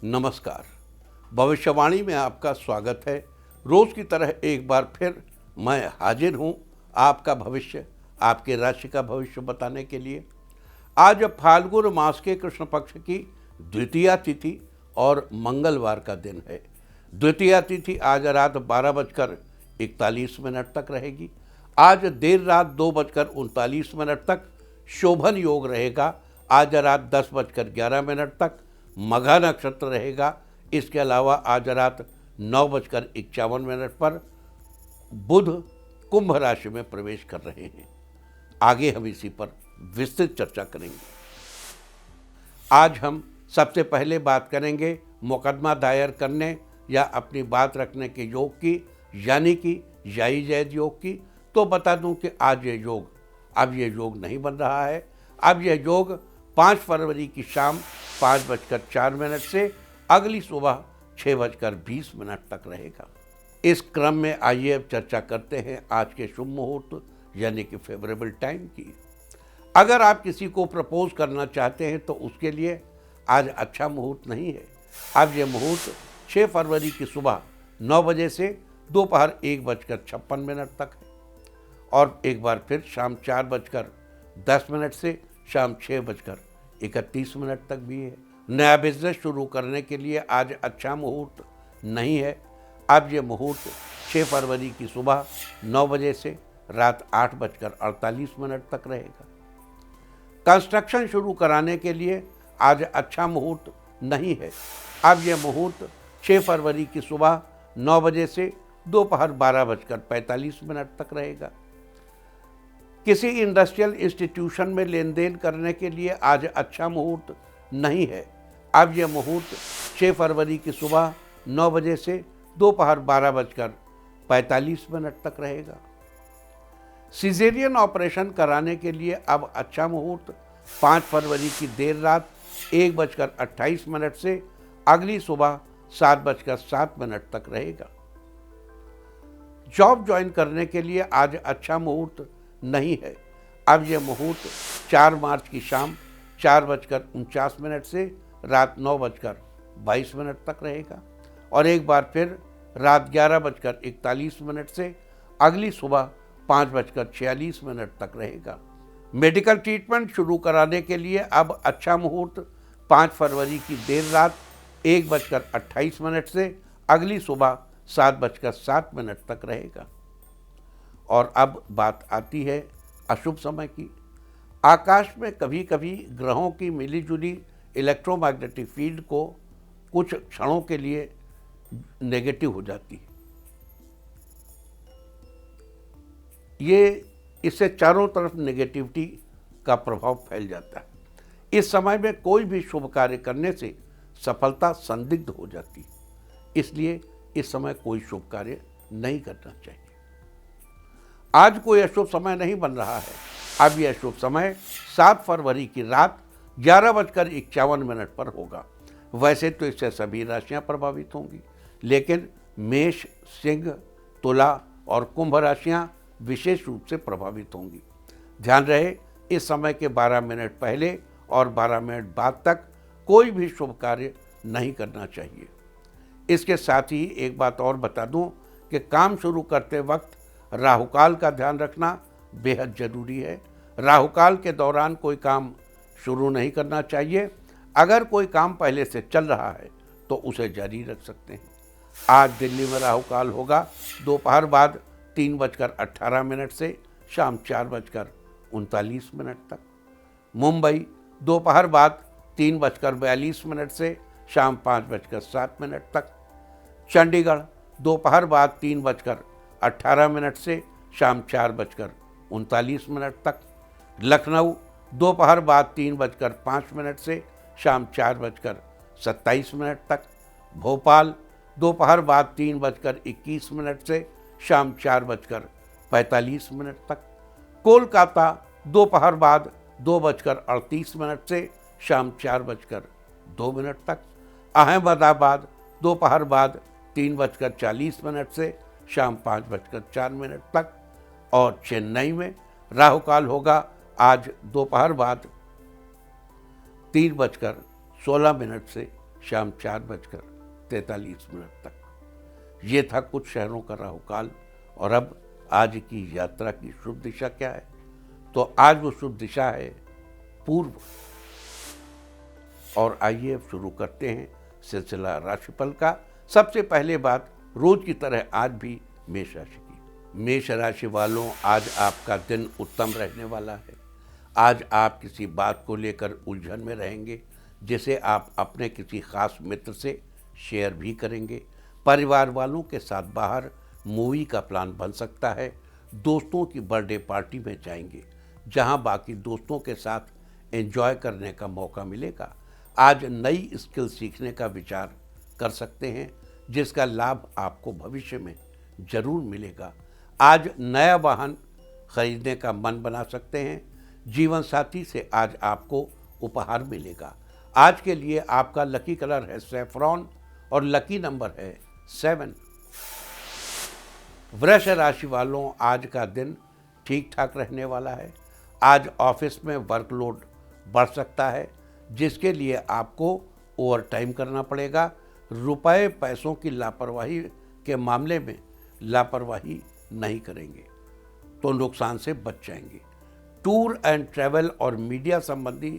नमस्कार। भविष्यवाणी में आपका स्वागत है। रोज की तरह एक बार फिर मैं हाजिर हूं आपका भविष्य, आपके राशि का भविष्य बताने के लिए। आज फाल्गुन मास के कृष्ण पक्ष की द्वितीया तिथि और मंगलवार का दिन है। द्वितीया तिथि आज रात 12:41 तक रहेगी। आज देर रात 2:39 तक शोभन योग रहेगा। आज रात 10:11 तक मघा नक्षत्र रहेगा। इसके अलावा आज रात 9:51 पर बुध कुंभ राशि में प्रवेश कर रहे हैं। आगे हम इसी पर विस्तृत चर्चा करेंगे। आज हम सबसे पहले बात करेंगे मुकदमा दायर करने या अपनी बात रखने के योग की, यानी कि याई जैद योग की। तो बता दूं कि आज ये योग, अब ये योग नहीं बन रहा है। अब यह योग 5 फरवरी की शाम 5:04 से अगली सुबह 6:20 तक रहेगा। इस क्रम में आइए अब चर्चा करते हैं आज के शुभ मुहूर्त यानी कि फेवरेबल टाइम की। अगर आप किसी को प्रपोज करना चाहते हैं तो उसके लिए आज अच्छा मुहूर्त नहीं है। अब यह मुहूर्त 6 फरवरी की सुबह 9 बजे से दोपहर 1:56 तक है और एक बार फिर शाम 4:10 से शाम 6:31 तक भी है। नया बिजनेस शुरू करने के लिए आज अच्छा मुहूर्त नहीं है। अब यह मुहूर्त 6 फरवरी की सुबह 9 बजे से रात 8:48 तक रहेगा। कंस्ट्रक्शन शुरू कराने के लिए आज अच्छा मुहूर्त नहीं है। अब यह मुहूर्त 6 फरवरी की सुबह 9 बजे से दोपहर 12:45 तक रहेगा। किसी इंडस्ट्रियल इंस्टीट्यूशन में लेन देन करने के लिए आज अच्छा मुहूर्त नहीं है। अब यह मुहूर्त 6 फरवरी की सुबह 9 बजे से दोपहर 12:45 तक रहेगा। सिजेरियन ऑपरेशन कराने के लिए अब अच्छा मुहूर्त 5 फरवरी की देर रात 1:28 से अगली सुबह 7:07 तक रहेगा। जॉब ज्वाइन करने के लिए आज अच्छा मुहूर्त नहीं है। अब यह मुहूर्त 4 मार्च की शाम 4:49 से रात 9:22 तक रहेगा और एक बार फिर रात 11:41 से अगली सुबह 5:46 तक रहेगा। मेडिकल ट्रीटमेंट शुरू कराने के लिए अब अच्छा मुहूर्त 5 फरवरी की देर रात 1:28 से अगली सुबह 7:07 तक रहेगा। और अब बात आती है अशुभ समय की। आकाश में कभी कभी ग्रहों की मिलीजुली इलेक्ट्रोमैग्नेटिक फील्ड को कुछ क्षणों के लिए नेगेटिव हो जाती है। ये इससे चारों तरफ नेगेटिविटी का प्रभाव फैल जाता है। इस समय में कोई भी शुभ कार्य करने से सफलता संदिग्ध हो जाती है, इसलिए इस समय कोई शुभ कार्य नहीं करना चाहिए। आज कोई अशुभ समय नहीं बन रहा है। अब यह शुभ समय 7 फरवरी की रात 11:51 पर होगा। वैसे तो इससे सभी राशियां प्रभावित होंगी, लेकिन मेष, सिंह, तुला और कुंभ राशियां विशेष रूप से प्रभावित होंगी। ध्यान रहे, इस समय के 12 मिनट पहले और 12 मिनट बाद तक कोई भी शुभ कार्य नहीं करना चाहिए। इसके साथ ही एक बात और बता दूं कि काम शुरू करते वक्त राहुकाल का ध्यान रखना बेहद जरूरी है। राहुकाल के दौरान कोई काम शुरू नहीं करना चाहिए। अगर कोई काम पहले से चल रहा है तो उसे जारी रख सकते हैं। आज दिल्ली में राहुकाल होगा दोपहर बाद 3:18 से शाम 4:39 तक। मुंबई दोपहर बाद 3:42 से शाम 5:07 तक। चंडीगढ़ दोपहर बाद 3:18 से शाम 4:39 तक। लखनऊ दोपहर बाद 3:05 से शाम 4:27 तक। भोपाल दोपहर बाद 3:21 से शाम 4:45 तक। कोलकाता दोपहर बाद 2:38 से शाम 4:02 तक। अहमदाबाद दोपहर बाद 3:40 से शाम 5:04 तक। और चेन्नई में राहुकाल होगा आज दोपहर बाद 3:16 से शाम 4:43 तक। ये था कुछ शहरों का राहुकाल। और अब आज की यात्रा की शुभ दिशा क्या है? तो आज वो शुभ दिशा है पूर्व। और आइए अब शुरू करते हैं सिलसिला राशिफल का। सबसे पहले बात रोज की तरह आज भी मेष राशि की। मेष राशि वालों, आज आपका दिन उत्तम रहने वाला है। आज आप किसी बात को लेकर उलझन में रहेंगे, जिसे आप अपने किसी खास मित्र से शेयर भी करेंगे। परिवार वालों के साथ बाहर मूवी का प्लान बन सकता है। दोस्तों की बर्थडे पार्टी में जाएंगे, जहां बाकी दोस्तों के साथ एंजॉय करने का मौका मिलेगा। आज नई स्किल सीखने का विचार कर सकते हैं, जिसका लाभ आपको भविष्य में जरूर मिलेगा। आज नया वाहन खरीदने का मन बना सकते हैं। जीवन साथी से आज आपको उपहार मिलेगा। आज के लिए आपका लकी कलर है सैफरॉन और लकी नंबर है 7। वृष राशि वालों, आज का दिन ठीक ठाक रहने वाला है। आज ऑफिस में वर्कलोड बढ़ सकता है, जिसके लिए आपको ओवर टाइम करना पड़ेगा। रुपए पैसों की लापरवाही के मामले में लापरवाही नहीं करेंगे तो नुकसान से बच जाएंगे। टूर एंड ट्रैवल और मीडिया संबंधी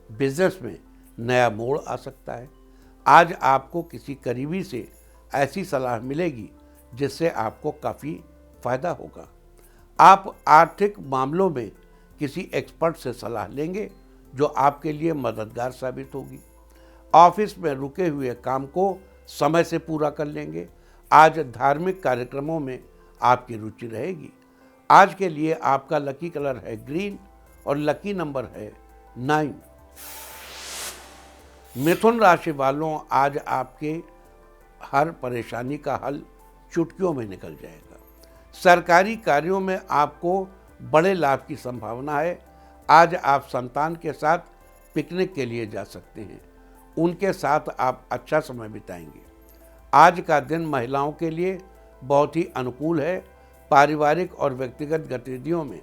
बिजनेस में नया मोड़ आ सकता है। आज आपको किसी करीबी से ऐसी सलाह मिलेगी जिससे आपको काफ़ी फायदा होगा। आप आर्थिक मामलों में किसी एक्सपर्ट से सलाह लेंगे, जो आपके लिए मददगार साबित होगी। ऑफिस में रुके हुए काम को समय से पूरा कर लेंगे। आज धार्मिक कार्यक्रमों में आपकी रुचि रहेगी। आज के लिए आपका लकी कलर है ग्रीन और लकी नंबर है 9। मिथुन राशि वालों, आज आपके हर परेशानी का हल चुटकियों में निकल जाएगा। सरकारी कार्यों में आपको बड़े लाभ की संभावना है। आज आप संतान के साथ पिकनिक के लिए जा सकते हैं। उनके साथ आप अच्छा समय बिताएंगे। आज का दिन महिलाओं के लिए बहुत ही अनुकूल है। पारिवारिक और व्यक्तिगत गतिविधियों में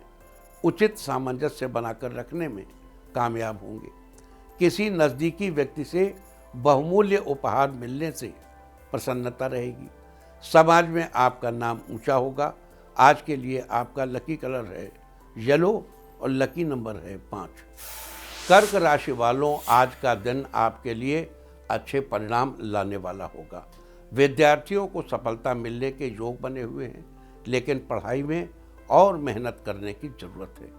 उचित सामंजस्य बनाकर रखने में कामयाब होंगे। किसी नज़दीकी व्यक्ति से बहुमूल्य उपहार मिलने से प्रसन्नता रहेगी। समाज में आपका नाम ऊंचा होगा। आज के लिए आपका लकी कलर है येलो और लकी नंबर है 5। कर्क राशि वालों, आज का दिन आपके लिए अच्छे परिणाम लाने वाला होगा। विद्यार्थियों को सफलता मिलने के योग बने हुए हैं, लेकिन पढ़ाई में और मेहनत करने की ज़रूरत है।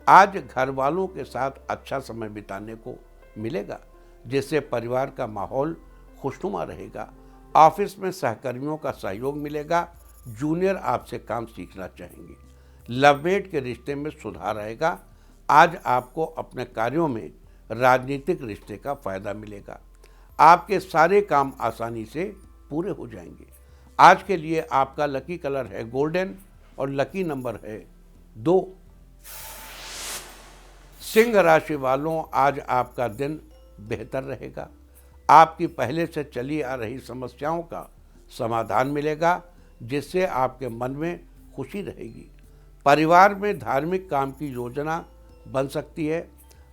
आज घर वालों के साथ अच्छा समय बिताने को मिलेगा, जिससे परिवार का माहौल खुशनुमा रहेगा। ऑफिस में सहकर्मियों का सहयोग मिलेगा। जूनियर आपसे काम सीखना चाहेंगे। लवमेट के रिश्ते में सुधार आएगा। आज आपको अपने कार्यों में राजनीतिक रिश्ते का फायदा मिलेगा। आपके सारे काम आसानी से पूरे हो जाएंगे। आज के लिए आपका लकी कलर है गोल्डन और लकी नंबर है 2। सिंह राशि वालों, आज आपका दिन बेहतर रहेगा। आपकी पहले से चली आ रही समस्याओं का समाधान मिलेगा, जिससे आपके मन में खुशी रहेगी। परिवार में धार्मिक काम की योजना बन सकती है।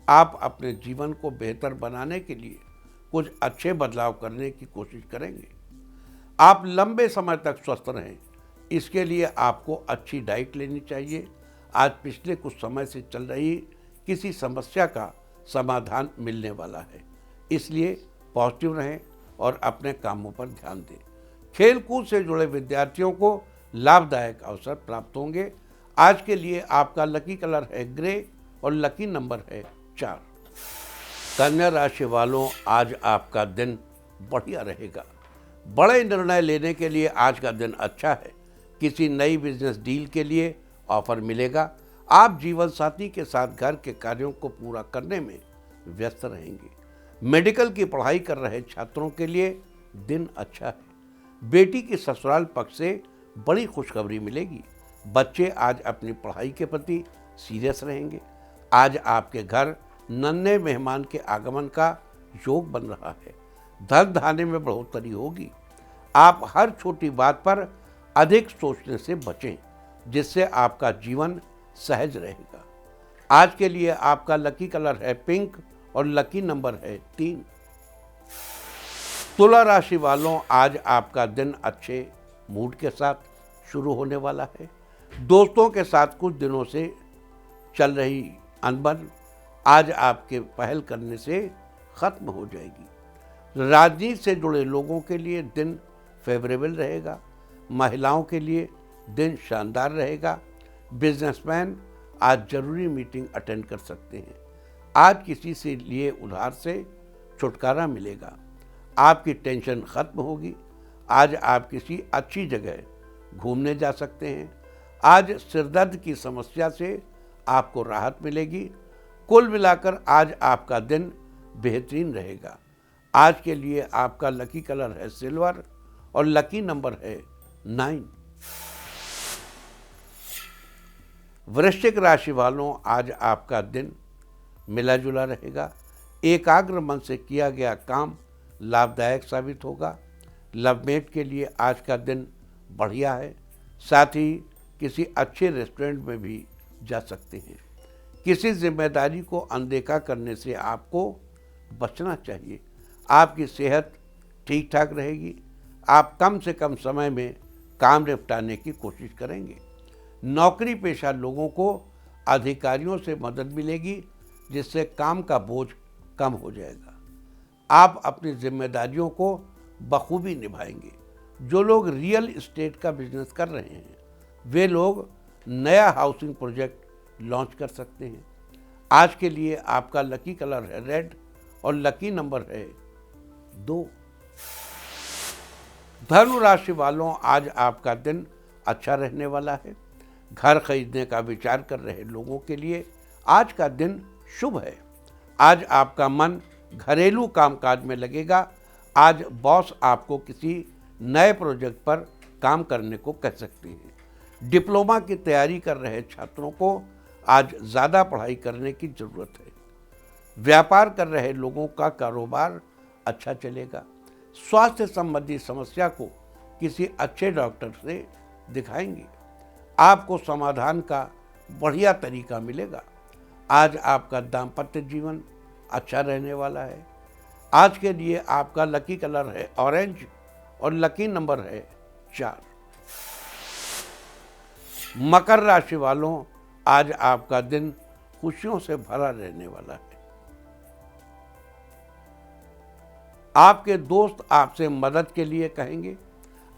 आप अपने जीवन को बेहतर बनाने के लिए कुछ अच्छे बदलाव करने की कोशिश करेंगे। आप लंबे समय तक स्वस्थ रहें, इसके लिए आपको अच्छी डाइट लेनी चाहिए। आज पिछले कुछ समय से चल रही किसी समस्या का समाधान मिलने वाला है, इसलिए पॉजिटिव रहें और अपने कामों पर ध्यान दें। खेलकूद से जुड़े विद्यार्थियों को लाभदायक अवसर प्राप्त होंगे। आज के लिए आपका लकी कलर है ग्रे और लकी नंबर है 4। कन्या राशि वालों, आज आपका दिन बढ़िया रहेगा। बड़े निर्णय लेने के लिए आज का दिन अच्छा है। किसी नई बिजनेस डील के लिए ऑफर मिलेगा। आप जीवन साथी के साथ घर के कार्यों को पूरा करने में व्यस्त रहेंगे। मेडिकल की पढ़ाई कर रहे छात्रों के लिए दिन अच्छा है। बेटी की ससुराल पक्ष से बड़ी खुशखबरी मिलेगी। बच्चे आज अपनी पढ़ाई के प्रति सीरियस रहेंगे। आज आपके घर नन्हे मेहमान के आगमन का योग बन रहा है। धन धान्य में बढ़ोतरी होगी। आप हर छोटी बात पर अधिक सोचने से बचें, जिससे आपका जीवन सहज रहेगा। आज के लिए आपका लकी कलर है पिंक और लकी नंबर है 3। तुला राशि वालों, आज आपका दिन अच्छे मूड के साथ शुरू होने वाला है। दोस्तों के साथ कुछ दिनों से चल रही अनबन आज आपके पहल करने से खत्म हो जाएगी। राजनीति से जुड़े लोगों के लिए दिन फेवरेबल रहेगा। महिलाओं के लिए दिन शानदार रहेगा। बिजनेसमैन आज जरूरी मीटिंग अटेंड कर सकते हैं। आज किसी से लिए उधार से छुटकारा मिलेगा। आपकी टेंशन खत्म होगी। आज आप किसी अच्छी जगह घूमने जा सकते हैं। आज सिरदर्द की समस्या से आपको राहत मिलेगी। कुल मिलाकर आज आपका दिन बेहतरीन रहेगा। आज के लिए आपका लकी कलर है सिल्वर और लकी नंबर है 9। वृश्चिक राशि वालों, आज आपका दिन मिला जुला रहेगा। एकाग्र मन से किया गया काम लाभदायक साबित होगा। लवमेट के लिए आज का दिन बढ़िया है। साथ ही किसी अच्छे रेस्टोरेंट में भी जा सकते हैं। किसी जिम्मेदारी को अनदेखा करने से आपको बचना चाहिए। आपकी सेहत ठीक ठाक रहेगी। आप कम से कम समय में काम निपटाने की कोशिश करेंगे। नौकरी पेशा लोगों को अधिकारियों से मदद मिलेगी, जिससे काम का बोझ कम हो जाएगा। आप अपनी जिम्मेदारियों को बखूबी निभाएंगे। जो लोग रियल एस्टेट का बिजनेस कर रहे हैं, वे लोग नया हाउसिंग प्रोजेक्ट लॉन्च कर सकते हैं। आज के लिए आपका लकी कलर है रेड और लकी नंबर है 2। धनु राशि वालों, आज आपका दिन अच्छा रहने वाला है। घर खरीदने का विचार कर रहे लोगों के लिए आज का दिन शुभ है। आज आपका मन घरेलू कामकाज में लगेगा। आज बॉस आपको किसी नए प्रोजेक्ट पर काम करने को कह सकते हैं। डिप्लोमा की तैयारी कर रहे छात्रों को आज ज़्यादा पढ़ाई करने की ज़रूरत है। व्यापार कर रहे लोगों का कारोबार अच्छा चलेगा। स्वास्थ्य संबंधी समस्या को किसी अच्छे डॉक्टर से दिखाएंगे। आपको समाधान का बढ़िया तरीका मिलेगा। आज आपका दाम्पत्य जीवन अच्छा रहने वाला है। आज के लिए आपका लकी कलर है ऑरेंज और लकी नंबर है 4। मकर राशि वालों, आज आपका दिन खुशियों से भरा रहने वाला है। आपके दोस्त आपसे मदद के लिए कहेंगे।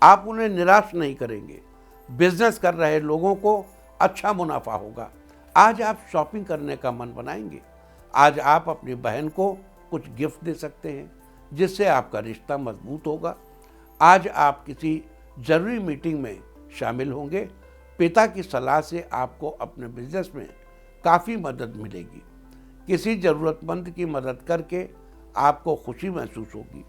आप उन्हें निराश नहीं करेंगे। बिजनेस कर रहे लोगों को अच्छा मुनाफा होगा। आज आप शॉपिंग करने का मन बनाएंगे। आज आप अपनी बहन को कुछ गिफ्ट दे सकते हैं, जिससे आपका रिश्ता मजबूत होगा। आज आप किसी जरूरी मीटिंग में शामिल होंगे। पिता की सलाह से आपको अपने बिजनेस में काफ़ी मदद मिलेगी। किसी ज़रूरतमंद की मदद करके आपको खुशी महसूस होगी।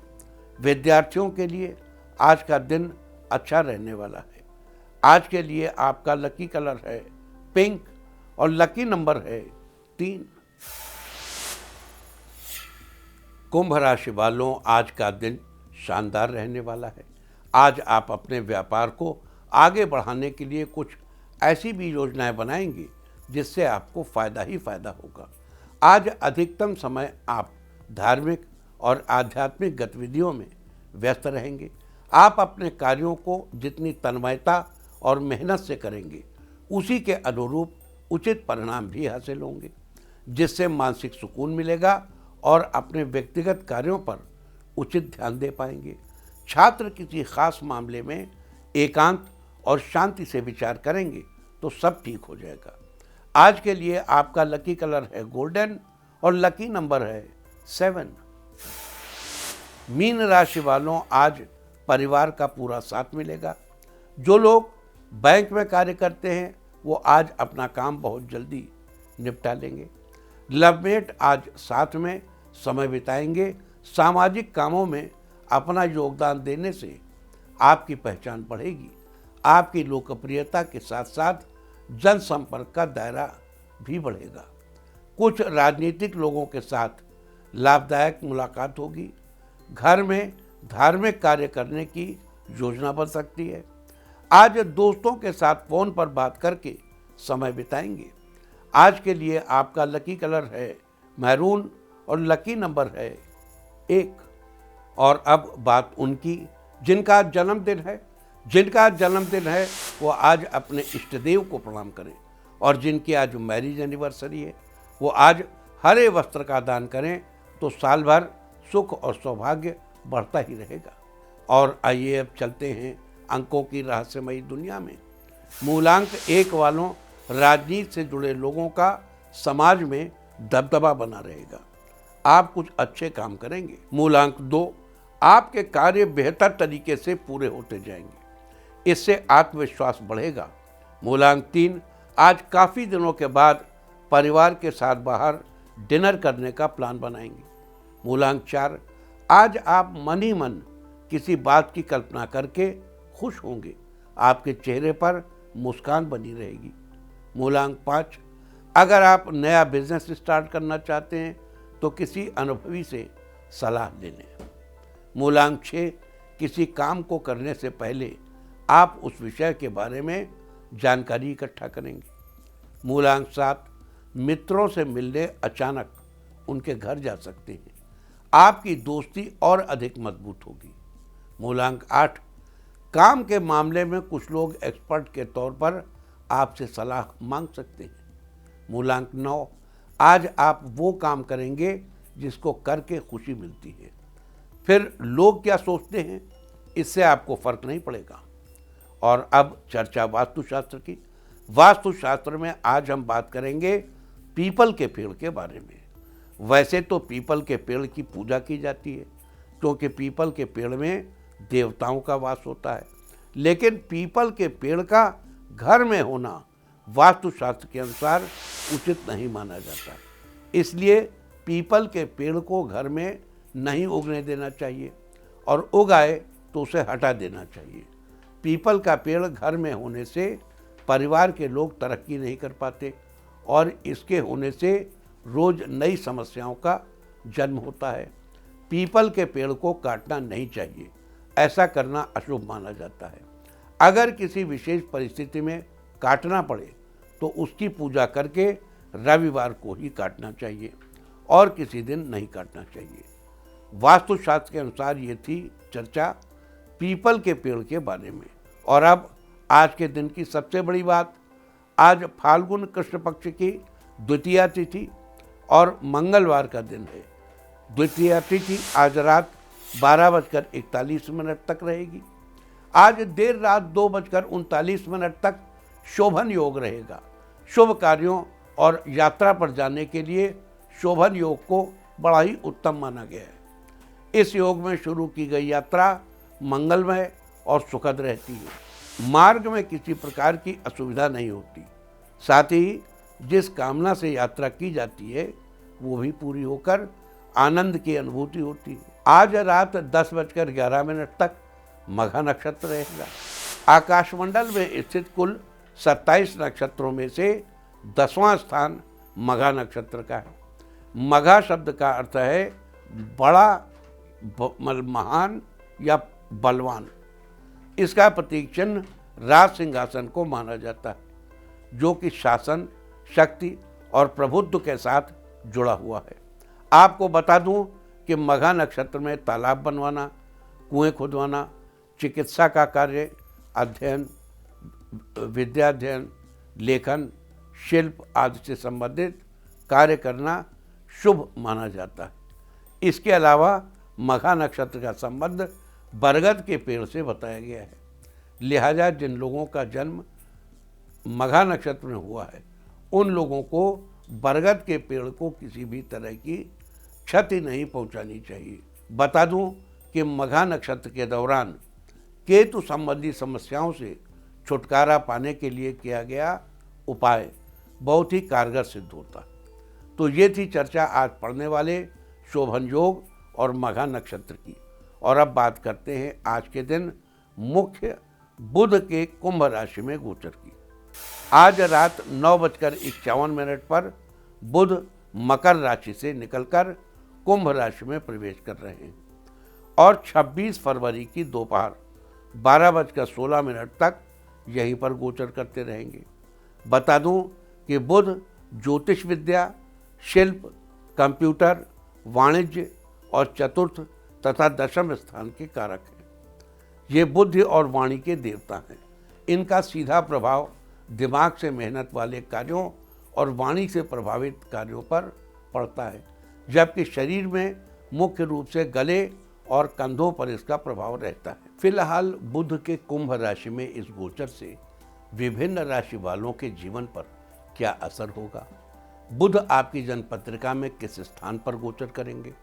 विद्यार्थियों के लिए आज का दिन अच्छा रहने वाला है। आज के लिए आपका लकी कलर है पिंक और लकी नंबर है 3। कुंभ राशि वालों, आज का दिन शानदार रहने वाला है। आज आप अपने व्यापार को आगे बढ़ाने के लिए कुछ ऐसी भी योजनाएं बनाएंगे, जिससे आपको फ़ायदा ही फ़ायदा होगा। आज अधिकतम समय आप धार्मिक और आध्यात्मिक गतिविधियों में व्यस्त रहेंगे। आप अपने कार्यों को जितनी तन्मयता और मेहनत से करेंगे, उसी के अनुरूप उचित परिणाम भी हासिल होंगे, जिससे मानसिक सुकून मिलेगा और अपने व्यक्तिगत कार्यों पर उचित ध्यान दे पाएंगे। छात्र किसी खास मामले में एकांत और शांति से विचार करेंगे तो सब ठीक हो जाएगा। आज के लिए आपका लकी कलर है गोल्डन और लकी नंबर है 7। मीन राशि वालों, आज परिवार का पूरा साथ मिलेगा। जो लोग बैंक में कार्य करते हैं, वो आज अपना काम बहुत जल्दी निपटा लेंगे। लवमेट आज साथ में समय बिताएंगे। सामाजिक कामों में अपना योगदान देने से आपकी पहचान बढ़ेगी। आपकी लोकप्रियता के साथ साथ जनसंपर्क का दायरा भी बढ़ेगा। कुछ राजनीतिक लोगों के साथ लाभदायक मुलाकात होगी। घर में धार्मिक कार्य करने की योजना बन सकती है। आज दोस्तों के साथ फ़ोन पर बात करके समय बिताएंगे। आज के लिए आपका लकी कलर है मैरून और लकी नंबर है 1। और अब बात उनकी जिनका आज जन्मदिन है वो आज अपने इष्ट देव को प्रणाम करें, और जिनकी आज मैरिज एनिवर्सरी है वो आज हरे वस्त्र का दान करें, तो साल भर सुख और सौभाग्य बढ़ता ही रहेगा। और आइए अब चलते हैं अंकों की रहस्यमयी दुनिया में। मूलांक 1 वालों राजनीति से जुड़े लोगों का समाज में दबदबा बना रहेगा। आप कुछ अच्छे काम करेंगे। मूलांक 2, आपके कार्य बेहतर तरीके से पूरे होते जाएंगे, इससे आत्मविश्वास बढ़ेगा। मूलांक 3, आज काफ़ी दिनों के बाद परिवार के साथ बाहर डिनर करने का प्लान बनाएंगे। मूलांक 4, आज आप मन ही मन किसी बात की कल्पना करके खुश होंगे, आपके चेहरे पर मुस्कान बनी रहेगी। मूलांक 5, अगर आप नया बिजनेस स्टार्ट करना चाहते हैं तो किसी अनुभवी से सलाह ले लें। मूलांक 6, किसी काम को करने से पहले आप उस विषय के बारे में जानकारी इकट्ठा करेंगे। मूलांक 7, मित्रों से मिलने अचानक उनके घर जा सकते हैं, आपकी दोस्ती और अधिक मजबूत होगी। मूलांक 8, काम के मामले में कुछ लोग एक्सपर्ट के तौर पर आपसे सलाह मांग सकते हैं। मूलांक 9, आज आप वो काम करेंगे जिसको करके खुशी मिलती है, फिर लोग क्या सोचते हैं इससे आपको फर्क नहीं पड़ेगा। और अब चर्चा वास्तुशास्त्र की। वास्तुशास्त्र में आज हम बात करेंगे पीपल के पेड़ के बारे में। वैसे तो पीपल के पेड़ की पूजा की जाती है क्योंकि पीपल के पेड़ में देवताओं का वास होता है, लेकिन पीपल के पेड़ का घर में होना वास्तुशास्त्र के अनुसार उचित नहीं माना जाता। इसलिए पीपल के पेड़ को घर में नहीं उगने देना चाहिए, और उगाए तो उसे हटा देना चाहिए। पीपल का पेड़ घर में होने से परिवार के लोग तरक्की नहीं कर पाते, और इसके होने से रोज नई समस्याओं का जन्म होता है। पीपल के पेड़ को काटना नहीं चाहिए, ऐसा करना अशुभ माना जाता है। अगर किसी विशेष परिस्थिति में काटना पड़े तो उसकी पूजा करके रविवार को ही काटना चाहिए और किसी दिन नहीं काटना चाहिए। वास्तुशास्त्र के अनुसार ये थी चर्चा पीपल के पेड़ के बारे में। और अब आज के दिन की सबसे बड़ी बात, आज फाल्गुन कृष्ण पक्ष की द्वितीया तिथि और मंगलवार का दिन है। द्वितीया तिथि आज रात 12:41 तक रहेगी। आज देर रात 2:39 तक शोभन योग रहेगा। शुभ कार्यों और यात्रा पर जाने के लिए शोभन योग को बड़ा ही उत्तम माना गया है। इस योग में शुरू की गई यात्रा मंगलमय और सुखद रहती है। मार्ग में किसी प्रकार की असुविधा नहीं होती। साथ ही जिस कामना से यात्रा की जाती है वो भी पूरी होकर आनंद की अनुभूति होती है। आज रात 10:11 तक मघा नक्षत्र रहेगा। आकाशमंडल में स्थित कुल 27 नक्षत्रों में से 10वां स्थान मघा नक्षत्र का है। मघा शब्द का अर्थ है बड़ा, महान या बलवान। इसका प्रतीक चिन्ह राज सिंहासन को माना जाता है, जो कि शासन, शक्ति और प्रभुत्व के साथ जुड़ा हुआ है। आपको बता दूं कि मघा नक्षत्र में तालाब बनवाना, कुएं खुदवाना, चिकित्सा का कार्य, अध्ययन, विद्याध्ययन, लेखन, शिल्प आदि से संबंधित कार्य करना शुभ माना जाता है। इसके अलावा मघा नक्षत्र का संबंध बरगद के पेड़ से बताया गया है। लिहाजा जिन लोगों का जन्म मघा नक्षत्र में हुआ है उन लोगों को बरगद के पेड़ को किसी भी तरह की क्षति नहीं पहुंचानी चाहिए। बता दूं कि मघा नक्षत्र के दौरान केतु संबंधी समस्याओं से छुटकारा पाने के लिए किया गया उपाय बहुत ही कारगर सिद्ध होता। तो ये थी चर्चा आज पढ़ने वाले शोभन योग और मघा नक्षत्र की। और अब बात करते हैं आज के दिन मुख्य बुध के कुंभ राशि में गोचर की। आज रात 9:51 पर बुध मकर राशि से निकलकर कुंभ राशि में प्रवेश कर रहे हैं और 26 फरवरी की दोपहर 12:16 तक यहीं पर गोचर करते रहेंगे। बता दूं कि बुध ज्योतिष विद्या, शिल्प, कंप्यूटर, वाणिज्य और चतुर्थ तथा दशम स्थान के कारक हैं। ये बुद्धि और वाणी के देवता हैं। इनका सीधा प्रभाव दिमाग से मेहनत वाले कार्यों और वाणी से प्रभावित कार्यों पर पड़ता है, जबकि शरीर में मुख्य रूप से गले और कंधों पर इसका प्रभाव रहता है। फिलहाल बुध के कुंभ राशि में इस गोचर से विभिन्न राशि वालों के जीवन पर क्या असर होगा, बुध आपकी जन्मपत्रिका में किस स्थान पर गोचर करेंगे,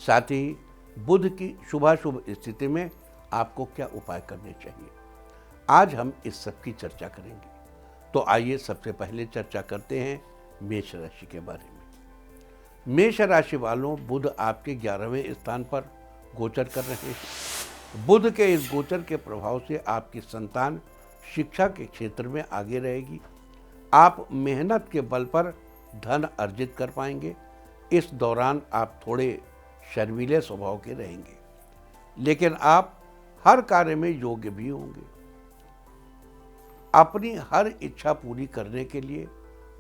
साथ ही बुध की शुभाशुभ स्थिति में आपको क्या उपाय करने चाहिए, आज हम इस सब की चर्चा करेंगे। तो आइए सबसे पहले चर्चा करते हैं मेष राशि के बारे में। मेष राशि वालों, बुध आपके 11वें स्थान पर गोचर कर रहे हैं। बुध के इस गोचर के प्रभाव से आपकी संतान शिक्षा के क्षेत्र में आगे रहेगी। आप मेहनत के बल पर धन अर्जित कर पाएंगे। इस दौरान आप थोड़े शर्मीले स्वभाव के रहेंगे, लेकिन आप हर कार्य में योग्य भी होंगे। अपनी हर इच्छा पूरी करने के लिए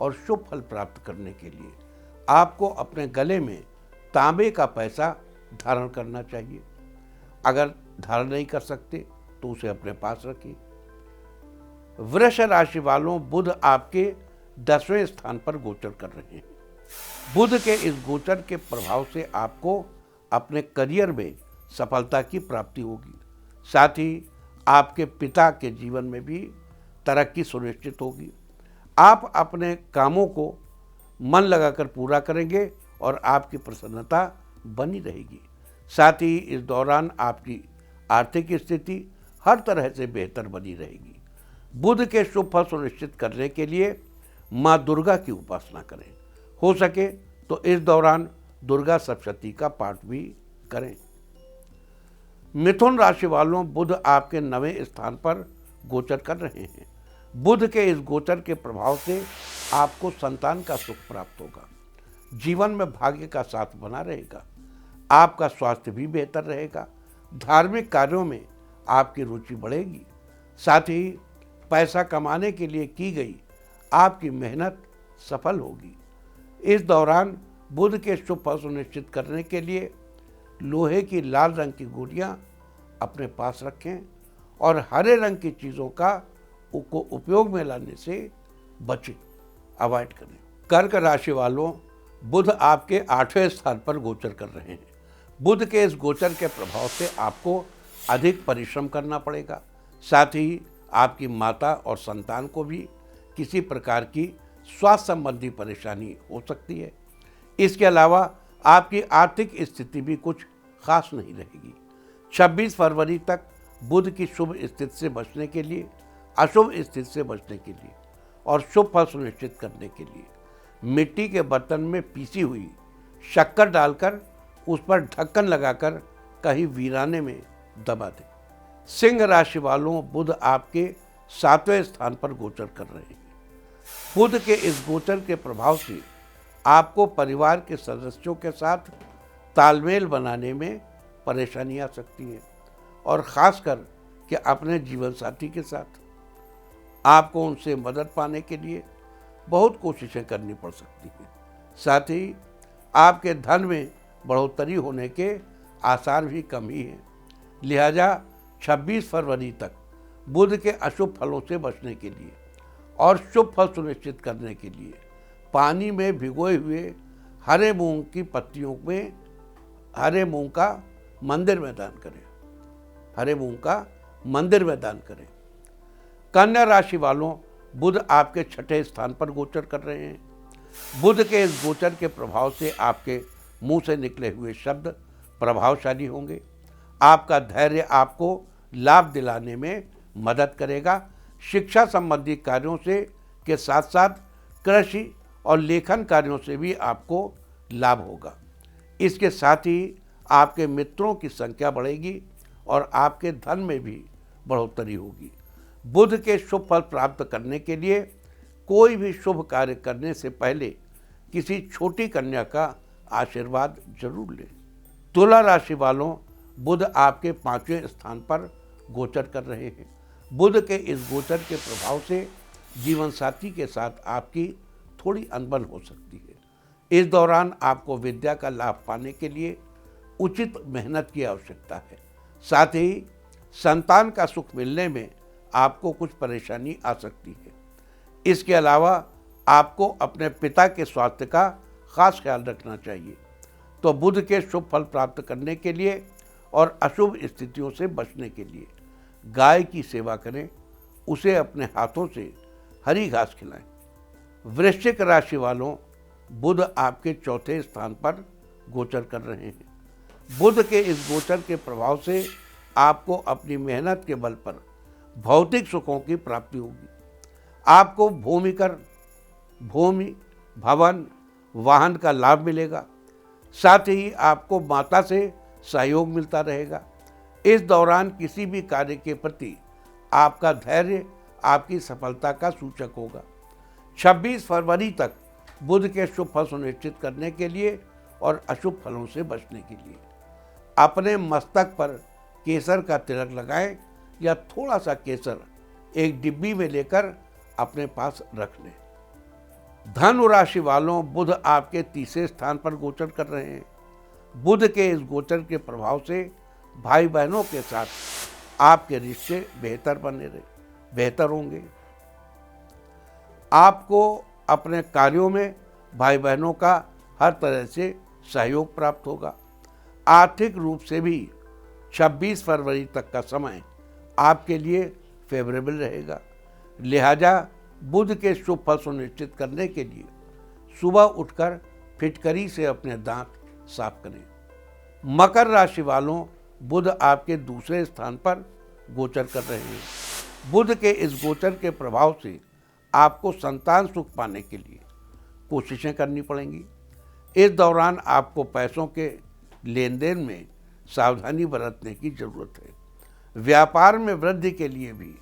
और शुभ फल प्राप्त करने के लिए आपको अपने गले में तांबे का पैसा धारण करना चाहिए। अगर धारण नहीं कर सकते तो उसे अपने पास रखिए। वृष राशि वालों, बुध आपके 10वें स्थान पर गोचर कर रहे हैं। बुध के इस गोचर के प्रभाव से आपको अपने करियर में सफलता की प्राप्ति होगी। साथ ही आपके पिता के जीवन में भी तरक्की सुनिश्चित होगी। आप अपने कामों को मन लगाकर पूरा करेंगे और आपकी प्रसन्नता बनी रहेगी। साथ ही इस दौरान आपकी आर्थिक स्थिति हर तरह से बेहतर बनी रहेगी। बुध के शुभ फल सुनिश्चित करने के लिए माँ दुर्गा की उपासना करें। हो सके तो इस दौरान दुर्गा सप्तशती का पाठ भी करें। मिथुन राशि वालों, बुध आपके 9वें स्थान पर गोचर कर रहे हैं। बुध के इस गोचर के प्रभाव से आपको संतान का सुख प्राप्त होगा। जीवन में भाग्य का साथ बना रहेगा। आपका स्वास्थ्य भी बेहतर रहेगा। धार्मिक कार्यों में आपकी रुचि बढ़ेगी। साथ ही पैसा कमाने के लिए की गई आपकी मेहनत सफल होगी। इस दौरान बुध के शुभ फल सुनिश्चित करने के लिए लोहे की लाल रंग की गुड़ियाँ अपने पास रखें और हरे रंग की चीज़ों का उपयोग में लाने से बचें, अवॉइड करें। कर्क राशि वालों, बुध आपके 8वें स्थान पर गोचर कर रहे हैं। बुध के इस गोचर के प्रभाव से आपको अधिक परिश्रम करना पड़ेगा। साथ ही आपकी माता और संतान को भी किसी प्रकार की स्वास्थ्य संबंधी परेशानी हो सकती है। इसके अलावा आपकी आर्थिक स्थिति भी कुछ खास नहीं रहेगी। 26 फरवरी तक बुध की शुभ स्थिति से बचने के लिए, अशुभ स्थिति से बचने के लिए और शुभ फल सुनिश्चित करने के लिए मिट्टी के बर्तन में पीसी हुई शक्कर डालकर उस पर ढक्कन लगाकर कहीं वीराने में दबा दें। सिंह राशि वालों, बुध आपके 7वें स्थान पर गोचर कर रहे हैं। बुध के इस गोचर के प्रभाव से आपको परिवार के सदस्यों के साथ तालमेल बनाने में परेशानी आ सकती है और ख़ासकर कि अपने जीवन साथी के साथ आपको उनसे मदद पाने के लिए बहुत कोशिशें करनी पड़ सकती हैं। साथ ही आपके धन में बढ़ोतरी होने के आसार भी कम ही हैं। लिहाजा 26 फरवरी तक बुध के अशुभ फलों से बचने के लिए और शुभ फल सुनिश्चित करने के लिए पानी में भिगोए हुए हरे मूंग की पत्तियों में हरे मूंग का मंदिर में दान करें। हरे मूंग का मंदिर में दान करें। कन्या राशि वालों, बुध आपके 6ठे स्थान पर गोचर कर रहे हैं। बुध के इस गोचर के प्रभाव से आपके मुंह से निकले हुए शब्द प्रभावशाली होंगे। आपका धैर्य आपको लाभ दिलाने में मदद करेगा। शिक्षा संबंधी कार्यों से के साथ साथ कृषि और लेखन कार्यों से भी आपको लाभ होगा। इसके साथ ही आपके मित्रों की संख्या बढ़ेगी और आपके धन में भी बढ़ोतरी होगी। बुध के शुभ फल प्राप्त करने के लिए कोई भी शुभ कार्य करने से पहले किसी छोटी कन्या का आशीर्वाद जरूर लें। तुला राशि वालों, बुध आपके 5वें स्थान पर गोचर कर रहे हैं। बुध के इस गोचर के प्रभाव से जीवन साथी के साथ आपकी थोड़ी अनबन हो सकती है। इस दौरान आपको विद्या का लाभ पाने के लिए उचित मेहनत की आवश्यकता है। साथ ही संतान का सुख मिलने में आपको कुछ परेशानी आ सकती है। इसके अलावा आपको अपने पिता के स्वास्थ्य का खास ख्याल रखना चाहिए। तो बुध के शुभ फल प्राप्त करने के लिए और अशुभ स्थितियों से बचने के लिए गाय की सेवा करें, उसे अपने हाथों से हरी घास खिलाएं। वृश्चिक राशि वालों, बुध आपके चौथे स्थान पर गोचर कर रहे हैं। बुध के इस गोचर के प्रभाव से आपको अपनी मेहनत के बल पर भौतिक सुखों की प्राप्ति होगी। आपको भूमि, भवन, वाहन का लाभ मिलेगा। साथ ही आपको माता से सहयोग मिलता रहेगा। इस दौरान किसी भी कार्य के प्रति आपका धैर्य आपकी सफलता का सूचक होगा। 26 फरवरी तक बुध के शुभ फल सुनिश्चित करने के लिए और अशुभ फलों से बचने के लिए अपने मस्तक पर केसर का तिलक लगाएं या थोड़ा सा केसर एक डिब्बी में लेकर अपने पास रख लें। धनु राशि वालों, बुध आपके तीसरे स्थान पर गोचर कर रहे हैं। बुध के इस गोचर के प्रभाव से भाई बहनों के साथ आपके रिश्ते बेहतर होंगे। आपको अपने कार्यों में भाई बहनों का हर तरह से सहयोग प्राप्त होगा। आर्थिक रूप से भी 26 फरवरी तक का समय आपके लिए फेवरेबल रहेगा। लिहाजा बुध के शुभ फल सुनिश्चित करने के लिए सुबह उठकर फिटकरी से अपने दांत साफ करें। मकर राशि वालों, बुध आपके दूसरे स्थान पर गोचर कर रहे हैं। बुध के इस गोचर के प्रभाव से आपको संतान सुख पाने के लिए कोशिशें करनी पड़ेंगी। इस दौरान आपको पैसों के लेन देन में सावधानी बरतने की जरूरत है। व्यापार में वृद्धि के लिए भी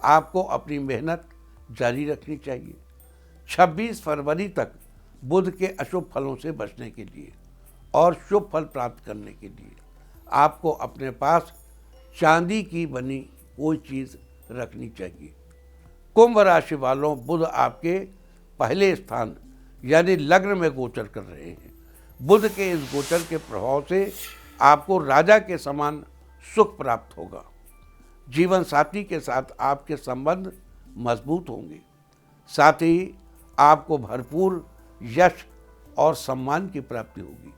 आपको अपनी मेहनत जारी रखनी चाहिए। 26 फरवरी तक बुध के अशुभ फलों से बचने के लिए और शुभ फल प्राप्त करने के लिए आपको अपने पास चांदी की बनी कोई चीज़ रखनी चाहिए। कुंभ राशि वालों, बुध आपके पहले स्थान यानी लग्न में गोचर कर रहे हैं। बुध के इस गोचर के प्रभाव से आपको राजा के समान सुख प्राप्त होगा। जीवन साथी के साथ आपके संबंध मजबूत होंगे। साथ ही आपको भरपूर यश और सम्मान की प्राप्ति होगी।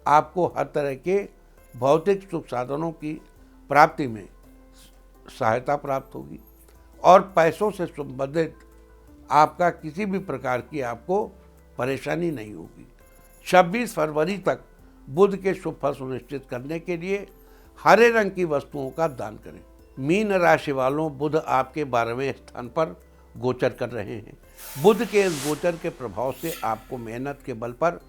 आपको हर तरह के भौतिक सुख साधनों की प्राप्ति में सहायता प्राप्त होगी और पैसों से संबंधित आपका किसी भी प्रकार की आपको परेशानी नहीं होगी। 26 फरवरी तक बुध के शुभ फल सुनिश्चित करने के लिए हरे रंग की वस्तुओं का दान करें। मीन राशि वालों, बुध आपके 12वें स्थान पर गोचर कर रहे हैं। बुध के इस गोचर के प्रभाव से आपको मेहनत के बल पर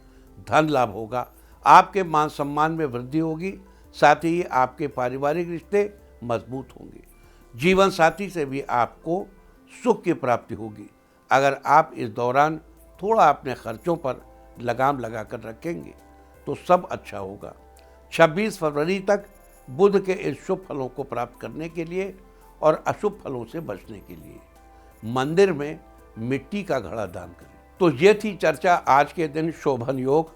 धन लाभ होगा। आपके मान सम्मान में वृद्धि होगी। साथ ही आपके पारिवारिक रिश्ते मजबूत होंगे। जीवन साथी से भी आपको सुख की प्राप्ति होगी। अगर आप इस दौरान थोड़ा अपने खर्चों पर लगाम लगा कर रखेंगे तो सब अच्छा होगा। 26 फरवरी तक बुध के इस शुभ फलों को प्राप्त करने के लिए और अशुभ फलों से बचने के लिए मंदिर में मिट्टी का घड़ा दान करें। तो ये थी चर्चा आज के दिन शोभन योग,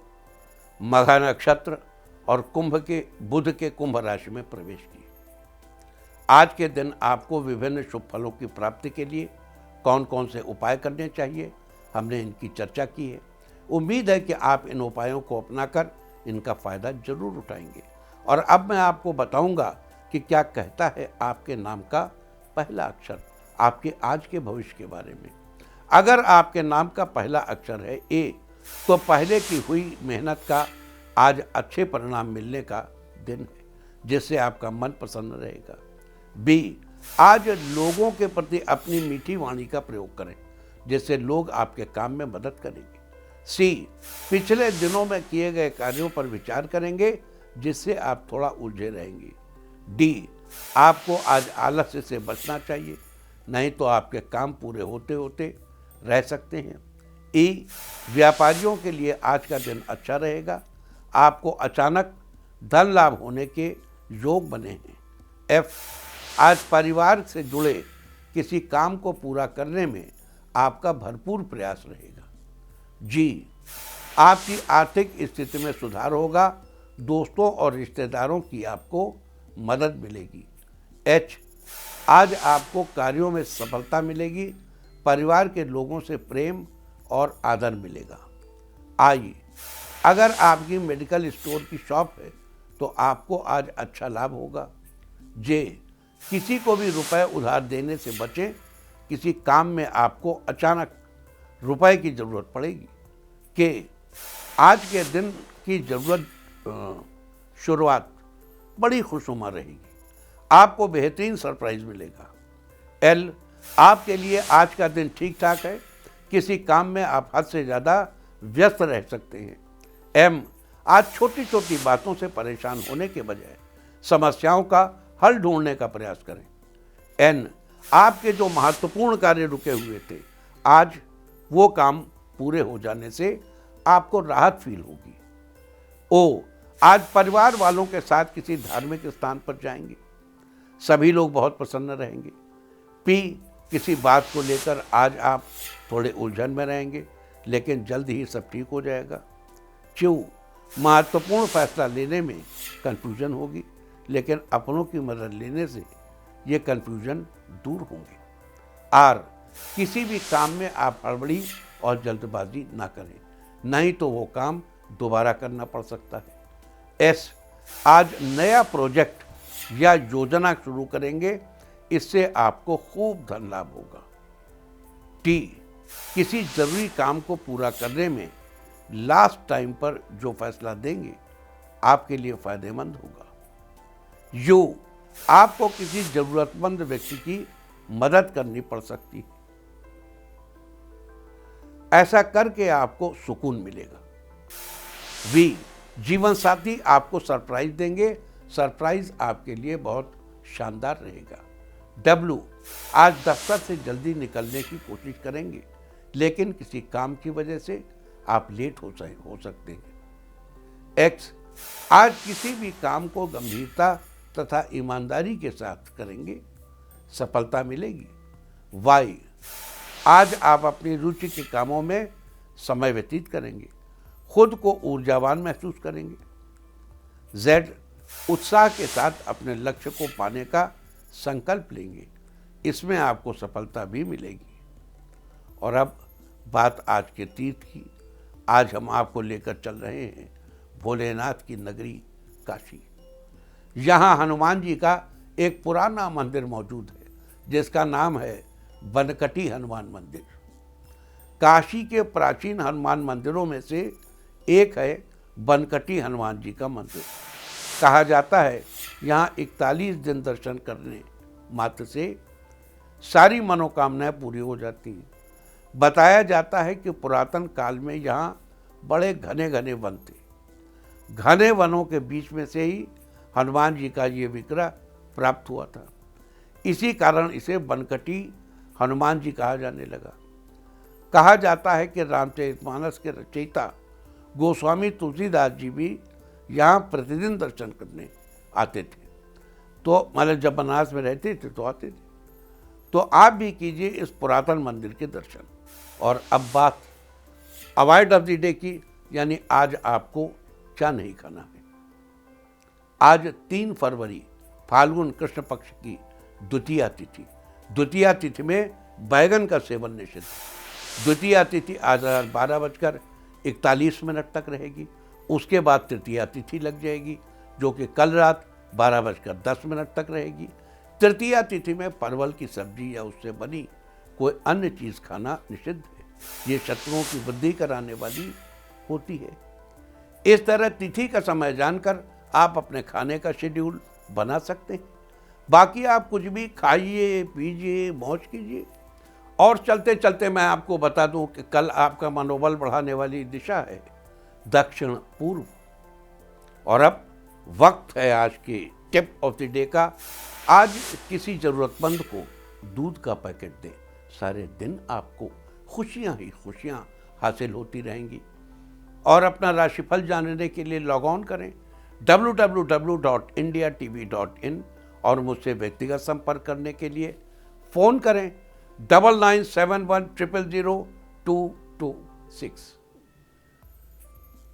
मघा नक्षत्र और बुध के कुंभ राशि में प्रवेश की। आज के दिन आपको विभिन्न शुभ फलों की प्राप्ति के लिए कौन कौन से उपाय करने चाहिए, हमने इनकी चर्चा की है। उम्मीद है कि आप इन उपायों को अपनाकर इनका फायदा जरूर उठाएंगे। और अब मैं आपको बताऊंगा कि क्या कहता है आपके नाम का पहला अक्षर आपके आज के भविष्य के बारे में। अगर आपके नाम का पहला अक्षर है ए, तो पहले की हुई मेहनत का आज अच्छे परिणाम मिलने का दिन है, जिससे आपका मन प्रसन्न रहेगा। बी, आज लोगों के प्रति अपनी मीठी वाणी का प्रयोग करें, जिससे लोग आपके काम में मदद करेंगे। सी, पिछले दिनों में किए गए कार्यों पर विचार करेंगे, जिससे आप थोड़ा उलझे रहेंगे। डी, आपको आज आलस्य से बचना चाहिए, नहीं तो आपके काम पूरे होते होते रह सकते हैं। ई, व्यापारियों के लिए आज का दिन अच्छा रहेगा, आपको अचानक धन लाभ होने के योग बने हैं। एफ, आज परिवार से जुड़े किसी काम को पूरा करने में आपका भरपूर प्रयास रहेगा। जी, आपकी आर्थिक स्थिति में सुधार होगा, दोस्तों और रिश्तेदारों की आपको मदद मिलेगी। एच, आज आपको कार्यों में सफलता मिलेगी, परिवार के लोगों से प्रेम और आदर मिलेगा। आई, अगर आपकी मेडिकल स्टोर की शॉप है तो आपको आज अच्छा लाभ होगा। जे, किसी को भी रुपए उधार देने से बचें, किसी काम में आपको अचानक रुपए की ज़रूरत पड़ेगी। के, आज के दिन की शुरुआत बड़ी खुशनुमा रहेगी, आपको बेहतरीन सरप्राइज मिलेगा। एल, आपके लिए आज का दिन ठीक ठाक है, किसी काम में आप हद से ज़्यादा व्यस्त रह सकते हैं। एम, आज छोटी छोटी बातों से परेशान होने के बजाय समस्याओं का हल ढूंढने का प्रयास करें। एन, आपके जो महत्वपूर्ण कार्य रुके हुए थे, आज वो काम पूरे हो जाने से आपको राहत फील होगी। ओ, आज परिवार वालों के साथ किसी धार्मिक स्थान पर जाएंगे, सभी लोग बहुत प्रसन्न रहेंगे। पी, किसी बात को लेकर आज आप थोड़े उलझन में रहेंगे, लेकिन जल्द ही सब ठीक हो जाएगा। क्यू, महत्वपूर्ण फैसला लेने में कंफ्यूजन होगी, लेकिन अपनों की मदद लेने से ये कंफ्यूजन दूर होंगे। आर, किसी भी काम में आप हड़बड़ी और जल्दबाजी ना करें, नहीं तो वो काम दोबारा करना पड़ सकता है। एस, आज नया प्रोजेक्ट या योजना शुरू करेंगे, इससे आपको खूब धन लाभ होगा। टी, किसी जरूरी काम को पूरा करने में लास्ट टाइम पर जो फैसला देंगे आपके लिए फायदेमंद होगा। यू, आपको किसी जरूरतमंद व्यक्ति की मदद करनी पड़ सकती है, ऐसा करके आपको सुकून मिलेगा। वी, जीवन साथी आपको सरप्राइज देंगे, सरप्राइज आपके लिए बहुत शानदार रहेगा। डब्ल्यू, आज दफ्तर से जल्दी निकलने की कोशिश करेंगे, लेकिन किसी काम की वजह से आप लेट हो सकते हैं। एक्स, आज किसी भी काम को गंभीरता तथा ईमानदारी के साथ करेंगे, सफलता मिलेगी। वाई, आज आप अपनी रुचि के कामों में समय व्यतीत करेंगे, खुद को ऊर्जावान महसूस करेंगे। जेड, उत्साह के साथ अपने लक्ष्य को पाने का संकल्प लेंगे, इसमें आपको सफलता भी मिलेगी। और अब बात आज के तीर्थ की। आज हम आपको लेकर चल रहे हैं भोलेनाथ की नगरी काशी। यहाँ हनुमान जी का एक पुराना मंदिर मौजूद है, जिसका नाम है बनकटी हनुमान मंदिर। काशी के प्राचीन हनुमान मंदिरों में से एक है बनकटी हनुमान जी का मंदिर। कहा जाता है यहाँ 41 दिन दर्शन करने मात्र से सारी मनोकामनाएं पूरी हो जाती हैं। बताया जाता है कि पुरातन काल में यहाँ बड़े घने घने वन थे, घने वनों के बीच में से ही हनुमान जी का ये विग्रह प्राप्त हुआ था। इसी कारण इसे बनकटी हनुमान जी कहा जाने लगा। कहा जाता है कि रामचरितमानस के रचयिता गोस्वामी तुलसीदास जी भी यहाँ प्रतिदिन दर्शन करने आते थे। तो मतलब जब बनारस में रहते थे तो आते थे। तो आप भी कीजिए इस पुरातन मंदिर के दर्शन। और अब बात अवॉइड ऑफ द डे की, यानी आज आपको क्या नहीं खाना है। आज 3 फरवरी फाल्गुन कृष्ण पक्ष की द्वितीया तिथि। द्वितीया तिथि में बैगन का सेवन निषिद्ध। द्वितीया तिथि आज 12:41 तक रहेगी। उसके बाद तृतीया तिथि लग जाएगी, जो कि कल रात 12:10 तक रहेगी। तृतीया तिथि में परवल की सब्जी या उससे बनी कोई अन्य चीज़ खाना निषिद्ध है। ये शत्रुओं की वृद्धि कराने वाली होती है। इस तरह तिथि का समय जानकर आप अपने खाने का शेड्यूल बना सकते हैं। बाकी आप कुछ भी खाइए, पीजिए, मौज कीजिए। और चलते चलते मैं आपको बता दूं कि कल आपका मनोबल बढ़ाने वाली दिशा है दक्षिण पूर्व। और अब वक्त है आज के टिप ऑफ द डे का। आज किसी ज़रूरतमंद को दूध का पैकेट दें, सारे दिन आपको खुशियां ही खुशियां हासिल होती रहेंगी। और अपना राशिफल जानने के लिए लॉग ऑन करें www.indiatv.in और मुझसे व्यक्तिगत संपर्क करने के लिए फ़ोन करें 9971000226।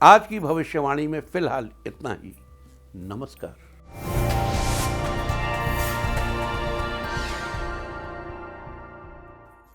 आज की भविष्यवाणी में फिलहाल इतना ही। नमस्कार।